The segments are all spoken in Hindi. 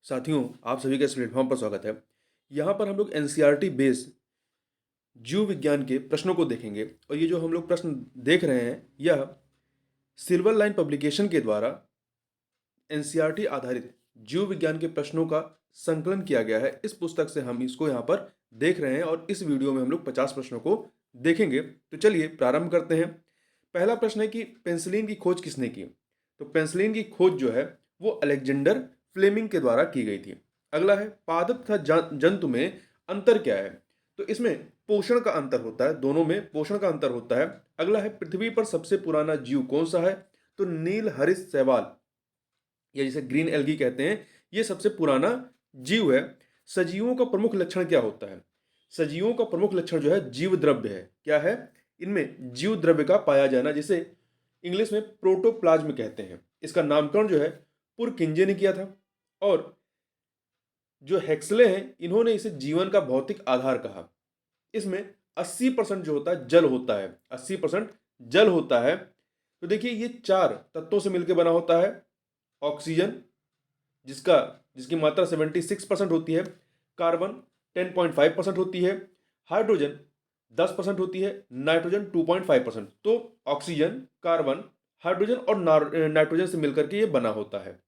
साथियों, आप सभी का इस प्लेटफॉर्म पर स्वागत है। यहाँ पर हम लोग एनसीईआरटी बेस्ड जीव विज्ञान के प्रश्नों को देखेंगे और ये जो हम लोग प्रश्न देख रहे हैं यह सिल्वर लाइन पब्लिकेशन के द्वारा एनसीईआरटी आधारित जीव विज्ञान के प्रश्नों का संकलन किया गया है। इस पुस्तक से हम इसको यहाँ पर देख रहे हैं और इस वीडियो में हम लोग 50 प्रश्नों को देखेंगे। तो चलिए प्रारंभ करते हैं। पहला प्रश्न है कि पेंसिलिन की खोज किसने की? तो पेंसिलिन की खोज जो है वो अलेक्जेंडर फ्लेमिंग के द्वारा की गई थी। अगला है पादप तथा जंतु में अंतर क्या है? तो इसमें पोषण का अंतर होता है, दोनों में पोषण का अंतर होता है। अगला है पृथ्वी पर सबसे पुराना जीव कौन सा है? तो नील हरित शैवाल या जिसे ग्रीन एल्गी कहते हैं, ये सबसे पुराना जीव है। सजीवों का प्रमुख लक्षण क्या होता है? सजीवों का प्रमुख लक्षण जो है जीव द्रव्य है। क्या है? इनमें जीव द्रव्य का पाया जाना, जिसे इंग्लिश में प्रोटोप्लाज्म कहते हैं। इसका नामकरण जो है पुरकिंजे ने किया था और जो हेक्सले हैं इन्होंने इसे जीवन का भौतिक आधार कहा। इसमें 80% जो होता है जल होता है, 80% जल होता है। तो देखिए ये 4 तत्वों से मिलकर बना होता है। ऑक्सीजन जिसकी मात्रा 76% होती है, कार्बन 10.5% होती है, हाइड्रोजन 10% होती है, नाइट्रोजन 2.5%। तो ऑक्सीजन, कार्बन, हाइड्रोजन और नाइट्रोजन से मिलकर के ये बना होता है।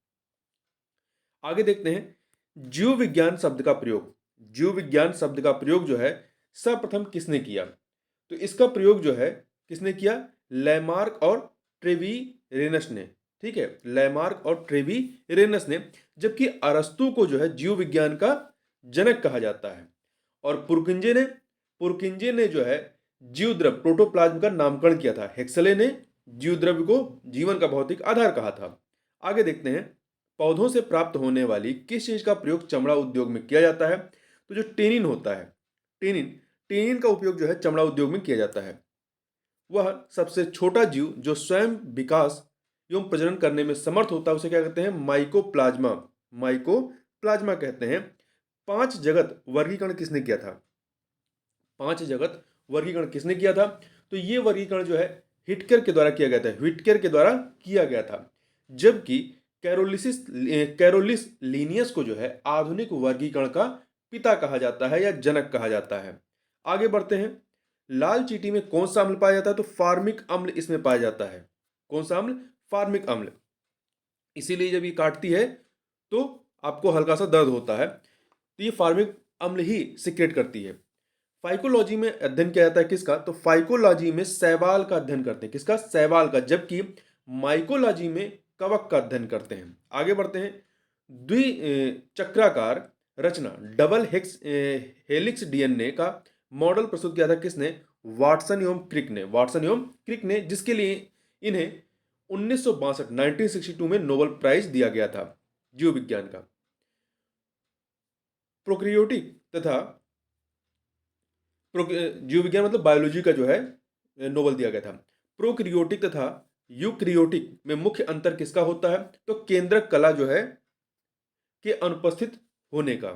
आगे देखते हैं जीव विज्ञान शब्द का प्रयोग। जीव विज्ञान शब्द का प्रयोग जो है सर्वप्रथम किसने किया? तो इसका प्रयोग जो है किसने किया? लैमार्क और ट्रेवीरेनस ने। ठीक है, लैमार्क और ट्रेवीरेनस ने। जबकि अरस्तु को जो है जीव विज्ञान का जनक कहा जाता है। और पुरकिंजे ने जो है जीव द्रव्य प्रोटोप्लाज्म का नामकरण किया था। हेक्सले ने जीव द्रव्य को जीवन का भौतिक आधार कहा था। आगे देखते हैं पौधों से प्राप्त होने वाली किस चीज का प्रयोग चमड़ा उद्योग में किया जाता है? तो जो टेनिन होता है, टेनिन का उपयोग जो है चमड़ा उद्योग में किया जाता है। वह सबसे छोटा जीव जो स्वयं विकास एवं प्रजनन करने में समर्थ होता है उसे क्या कहते हैं? माइकोप्लाज्मा। माइकोप्लाज्मा कहते हैं। 5 जगत वर्गीकरण किसने किया था? 5 जगत वर्गीकरण किसने किया था? तो ये वर्गीकरण जो है हिटकर के द्वारा किया गया था। हिटकर के द्वारा किया गया था। जबकि कैरोलिस लीनियस को जो है आधुनिक वर्गीकरण का पिता कहा जाता है या जनक कहा जाता है। आगे बढ़ते हैं। लाल चींटी में कौन सा अम्ल पाया जाता है? तो फार्मिक अम्ल इसमें पाया जाता है। कौन सा अम्ल? फार्मिक अम्ल। इसीलिए जब ये काटती है तो आपको हल्का सा दर्द होता है, तो ये फार्मिक अम्ल ही सिक्रेट करती है। फाइकोलॉजी में अध्ययन किया जाता है किसका? तो फाइकोलॉजी में शैवाल का अध्ययन करते हैं। किसका? शैवाल का। जबकि माइकोलॉजी में कवक का अध्ययन करते हैं। आगे बढ़ते हैं। द्विचक्राकार रचना डबल हेलिक्स डीएनए का मॉडल प्रस्तुत किया था किसने? वाटसन एवं क्रिक ने, जिसके लिए इन्हें 1962 में नोबेल प्राइज दिया गया था जीव विज्ञान का। प्रोक्रियोटिक तथा जीव विज्ञान मतलब बायोलॉजी का जो है नोबेल दिया गया था। प्रोक्रियोटिक तथा यूक्रियोटिक में मुख्य अंतर किसका होता है? तो केंद्रक कला जो है के अनुपस्थित होने का।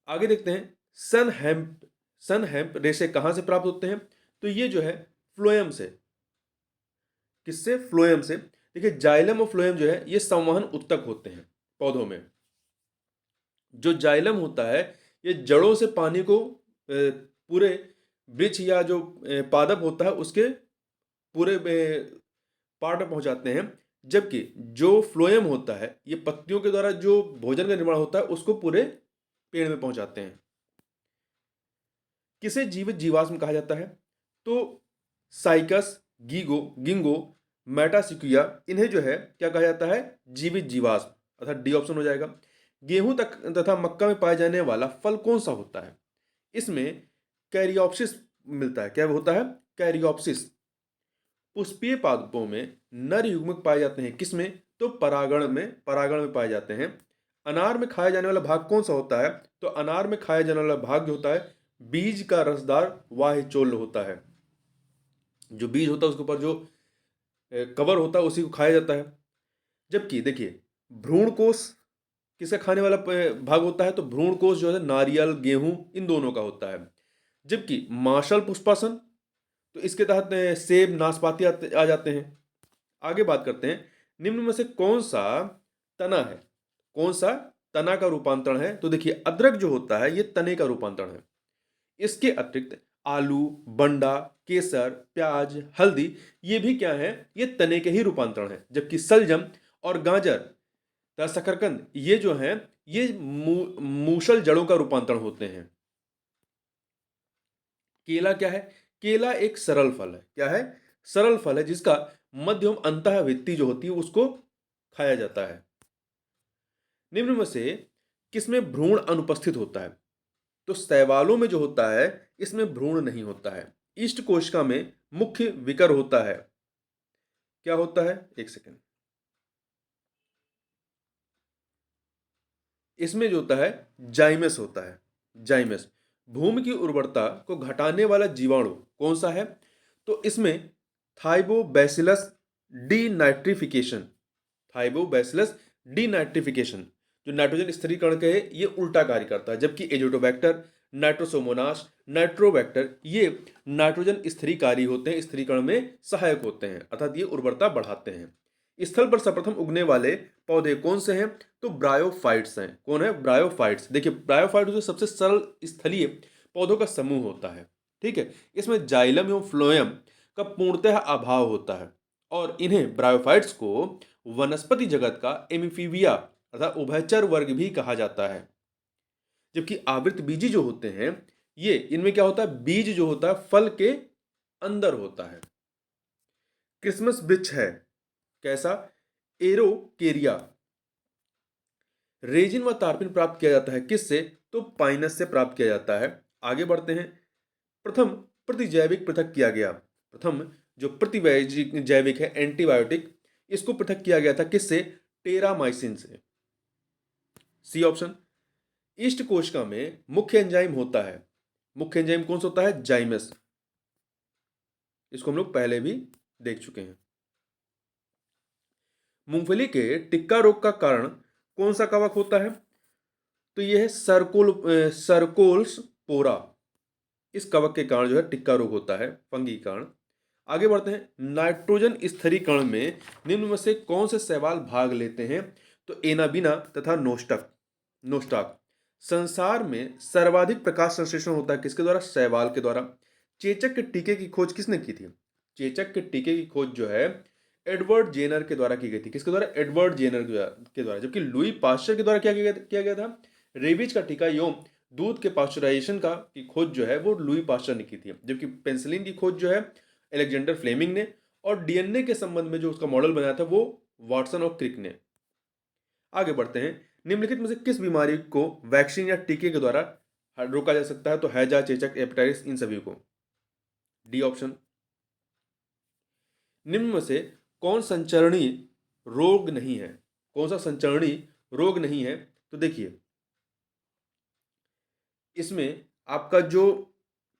आगे देखते हैं सन हेम्प रेशे कहां से प्राप्त होते हैं? तो ये जो है फ्लोएम से। किससे? फ्लोएम से। देखिए जाइलम और फ्लोएम जो है ये संवहन उत्तक होते हैं पौधों में। जो जाइलम होता है ये जड़ों से पानी को पूरे वृक्ष या जो पादप होता है उसके पूरे पार्ट में पहुंचाते हैं। जबकि जो फ्लोएम होता है ये पत्तियों के द्वारा जो भोजन का निर्माण होता है उसको पूरे पेड़ में पहुंचाते हैं। किसे जीवित जीवाश्म कहा जाता है? तो साइकस, गिंगो, मेटासिक्विया, इन्हें जो है क्या कहा जाता है? जीवित जीवाश्म, अर्थात डी ऑप्शन हो जाएगा। गेहूं तक तथा मक्का में पाया जाने वाला फल कौन सा होता है? इसमें कैरियोप्सिस मिलता है। क्या होता है? कैरियोप्सिस। पुष्पीय पादपों में नर युग्मक पाए जाते हैं किसमें? तो परागण में पाए जाते हैं। अनार में खाया जाने वाला भाग कौन सा होता है? तो अनार में खाया जाने वाला भाग जो होता है बीज का रसदार वाह्य चोल होता है। जो बीज होता है उसके ऊपर जो कवर होता है उसी को खाया जाता है। जबकि देखिए भ्रूण कोश किसका खाने वाला भाग होता है? तो भ्रूण कोश जो है नारियल, गेहूं, इन दोनों का होता है। जबकि मार्शल पुष्पासन, तो इसके तहत सेब, नाशपाती आ जाते हैं। आगे बात करते हैं निम्न में से कौन सा तना है? कौन सा? तना का रूपांतरण है। तो देखिए अदरक जो होता है ये तने का रूपांतरण है। इसके अतिरिक्त आलू, बंडा, केसर, प्याज, हल्दी ये भी क्या है? ये तने के ही रूपांतरण है। जबकि सलजम और गाजर तथा शकरकंद ये जो हैं ये मूसल जड़ों का रूपांतरण होते हैं। केला क्या है? केला एक सरल फल है। क्या है? सरल फल है जिसका मध्यम अंतःवित्ती जो होती है उसको खाया जाता है। निम्न में से किसमें भ्रूण अनुपस्थित होता है? तो शैवालों में जो होता है इसमें भ्रूण नहीं होता है। ईस्ट कोशिका में मुख्य विकर होता है। क्या होता है? एक सेकंड। इसमें जो होता है जाइमस होता है। जाइमस भूमि की उर्वरता को घटाने वाला जीवाणु कौन सा है? तो इसमें थाइबोबैसिलस डीनाइट्रिफिकेशन, थाइबोबैसिलस डीनाइट्रिफिकेशन जो नाइट्रोजन स्थिरीकरण के है ये उल्टा कार्य करता है। जबकि एजोटोबैक्टर, नाइट्रोसोमोनास, नाइट्रोबैक्टर ये नाइट्रोजन स्थिरीकारी होते हैं, स्थिरीकरण में सहायक होते हैं, अर्थात ये उर्वरता बढ़ाते हैं। स्थल पर सर्वप्रथम उगने वाले पौधे कौन से हैं? तो ब्रायोफाइट्स हैं। कौन है? ब्रायोफाइट्स। देखिए ब्रायोफाइट्स जो सबसे सरल स्थलीय पौधों का समूह होता है। ठीक है, इसमें जाइलम एवं फ्लोएम का पूर्णतः अभाव होता है और इन्हें ब्रायोफाइट्स को वनस्पति जगत का एमिफीबिया अर्थात उभयचर वर्ग भी कहा जाता है। जबकि आवृत बीजी जो होते हैं ये इनमें क्या होता है? बीज जो होता है फल के अंदर होता है। क्रिसमस वृक्ष है कैसा? एरोकेरिया। रेजिन व तारपिन प्राप्त किया जाता है किससे? तो पाइनस से प्राप्त किया जाता है। आगे बढ़ते हैं। प्रथम प्रतिजैविक पृथक किया गया। प्रथम जो प्रतिजैविक जैविक है एंटीबायोटिक इसको पृथक किया गया था किससे? टेरामाइसिन से। C option. ईस्ट कोशिका में मुख्य एंजाइम होता है। मुख्य एंजाइम कौन सा होता है? जाइमस। इसको हम लोग पहले भी देख चुके हैं। मूंगफली के टिक्का रोग का कारण कौन सा कवक होता है? तो यह है सरकोल्स पोरा। इस कवक के कारण जो है टिक्का रोग होता है, फंगी के कारण। आगे बढ़ते हैं। नाइट्रोजन स्थिरीकरण में निम्न में से कौन से शैवाल भाग लेते हैं? तो एनाबिना तथा नोस्टक नोस्टाक। संसार में सर्वाधिक प्रकाश संश्लेषण होता है किसके द्वारा? शैवाल के द्वारा। चेचक के टीके की खोज किसने की थी? चेचक के टीके की खोज जो है एडवर्ड जेनर के द्वारा की गई थी। किसके द्वारा? एडवर्ड जेनर के द्वारा। जबकि लुई पास्चर के द्वारा क्या किया गया था? रेबीज का टीका एवं दूध के पास्चराइजेशन का की खोज जो है वो लुई पास्चर ने की थी। जबकि पेंसिलिन की खोज जो है अलेक्जेंडर फ्लेमिंग ने, और डीएनए के संबंध में जो उसका मॉडल बनाया था वो वाटसन और क्रिक ने। आगे बढ़ते हैं। निम्नलिखित में से किस बीमारी को वैक्सीन या टीके के द्वारा रोका जा सकता है? तो हैजा, चेचक, हेपेटाइटिस इन सभी को। D option. निम्न में से कौन संचरणीय रोग नहीं है? कौन सा संचरणीय रोग नहीं है? तो देखिए इसमें आपका जो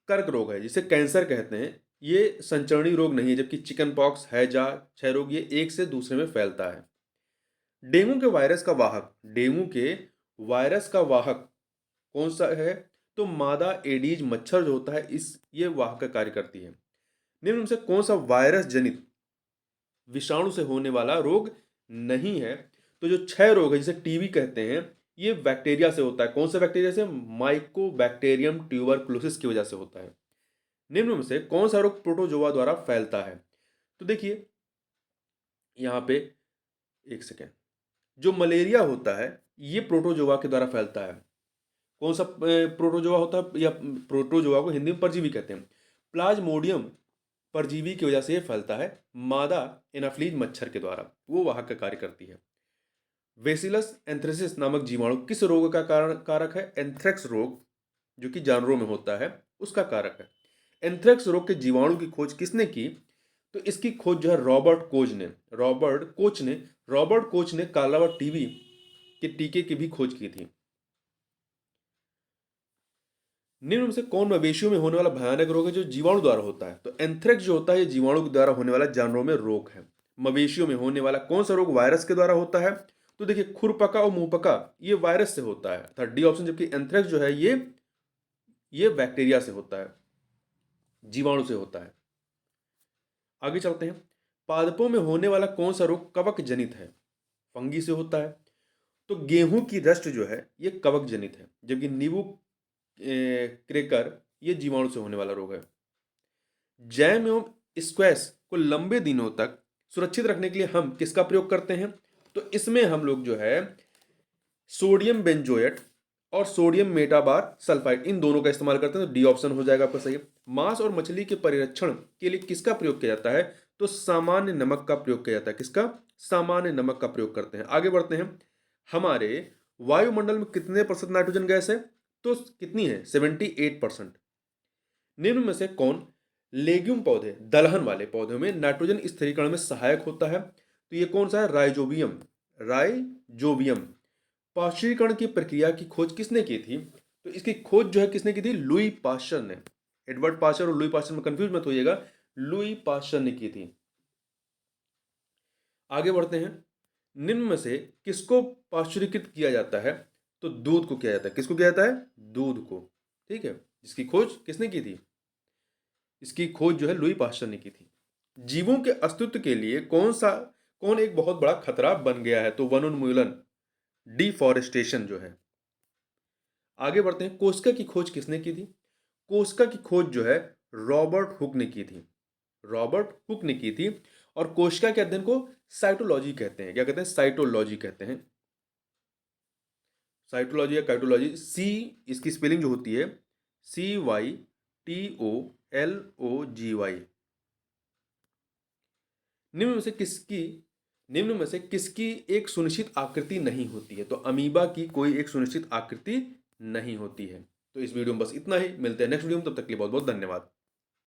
कर्क रोग है जिसे कैंसर कहते हैं ये संचरणीय रोग नहीं है। जबकि चिकन पॉक्स, हैजा, क्षय रोग ये एक से दूसरे में फैलता है। डेंगू के वायरस का वाहक, डेंगू के वायरस का वाहक कौन सा है? तो मादा एडीज मच्छर जो होता है इस ये वाहक का कार्य करती है। निम्न में से कौन सा वायरस जनित विषाणु से होने वाला रोग नहीं है? तो जो क्षय रोग है जिसे टीबी कहते हैं ये बैक्टीरिया से होता है। कौन सा बैक्टीरिया से? माइकोबैक्टीरियम ट्यूबरकुलोसिस की वजह से होता है। निम्न में से कौन सा रोग प्रोटोजोआ द्वारा फैलता है? तो देखिए यहाँ पे एक सेकेंड। जो मलेरिया होता है ये प्रोटोजोआ के द्वारा फैलता है। कौन सा प्रोटोजोआ होता है? या प्रोटोजोआ को हिंदी में परजीवी कहते हैं। प्लाज्मोडियम परजीवी की वजह से ये फैलता है। मादा एनाफ्लीज मच्छर के द्वारा, वो वाहक का कार्य करती है। वेसिलस एंथ्रेसिस नामक जीवाणु किस रोग का कारक है? एंथ्रेक्स रोग जो कि जानवरों में होता है उसका कारक है। एंथ्रेक्स रोग के जीवाणु की खोज किसने की? तो इसकी खोज जो है रॉबर्ट कोच ने काला टीबी के टीके की भी खोज की थी। निम्न में से कौन मवेशियों में होने वाला भयानक रोग है जो जीवाणु द्वारा होता है? तो एंथ्रेक्स जो होता है ये जीवाणु के द्वारा होने वाला जानवरों में रोग है। मवेशियों में होने वाला कौन सा रोग वायरस के द्वारा होता है? तो देखिए खुरपका और मुंहपका ये वायरस से होता है, अर्थात डी ऑप्शन। जबकि एंथ्रेक्स जो है ये बैक्टीरिया से होता है, जीवाणु से होता है। आगे चलते हैं। पादपों में होने वाला कौन सा रोग कवक जनित है? फंगी से होता है। तो गेहूं की रस्ट जो है ये कवक जनित है, जबकि नींबू क्रेकर ये जीवाणु से होने वाला रोग है। जैम एवं स्क्वैश को लंबे दिनों तक सुरक्षित रखने के लिए हम किसका प्रयोग करते हैं? तो इसमें हम लोग जो है सोडियम बेंजोएट और सोडियम मेटाबार सल्फाइड, इन दोनों का इस्तेमाल करते हैं। तो डी ऑप्शन हो जाएगा आपका सही। मांस और मछली के परिरक्षण के लिए किसका प्रयोग किया जाता है? तो सामान्य नमक का प्रयोग किया जाता है। किसका? सामान्य नमक का प्रयोग करते हैं। आगे बढ़ते हैं। हमारे वायुमंडल में कितने प्रतिशत नाइट्रोजन गैस है? तो कितनी है? 78%। निम्न में से कौन लेग्यूम पौधे, दलहन वाले पौधों में नाइट्रोजन स्थिरीकरण में सहायक होता है? तो ये कौन सा है? राइजोबियम। राइजोबियम। पाश्चुरीकरण की प्रक्रिया की खोज किसने की थी? तो इसकी खोज जो है किसने की थी? लुई पाश्चर ने। एडवर्ड पाश्चर और लुई पाश्चर में कंफ्यूज मत होइएगा, लुई पाश्चर ने की थी। आगे बढ़ते हैं। निम्न में से किसको पाश्चुरीकृत किया जाता है? तो दूध को किया जाता है। किसको किया जाता है? दूध को। ठीक है, इसकी खोज किसने की थी? इसकी खोज जो है लुई पाश्चर ने की थी। जीवों के अस्तित्व के लिए कौन एक बहुत बड़ा खतरा बन गया है? तो वनोन्मूलन, डिफॉरेस्टेशन जो है। आगे बढ़ते हैं। कोशिका की खोज किसने की थी? कोशिका की खोज जो है रॉबर्ट हुक ने की थी। रॉबर्ट हुक ने की थी। और कोशिका के अध्ययन को साइटोलॉजी कहते हैं। क्या कहते हैं? साइटोलॉजी कहते हैं। साइटोलॉजी या काइटोलॉजी, सी इसकी स्पेलिंग जो होती है CYTOLOGY। निम्न में से किसकी एक सुनिश्चित आकृति नहीं होती है? तो अमीबा की कोई एक सुनिश्चित आकृति नहीं होती है। तो इस वीडियो में बस इतना ही। मिलते हैं नेक्स्ट वीडियो में, तब तक के लिए बहुत बहुत धन्यवाद।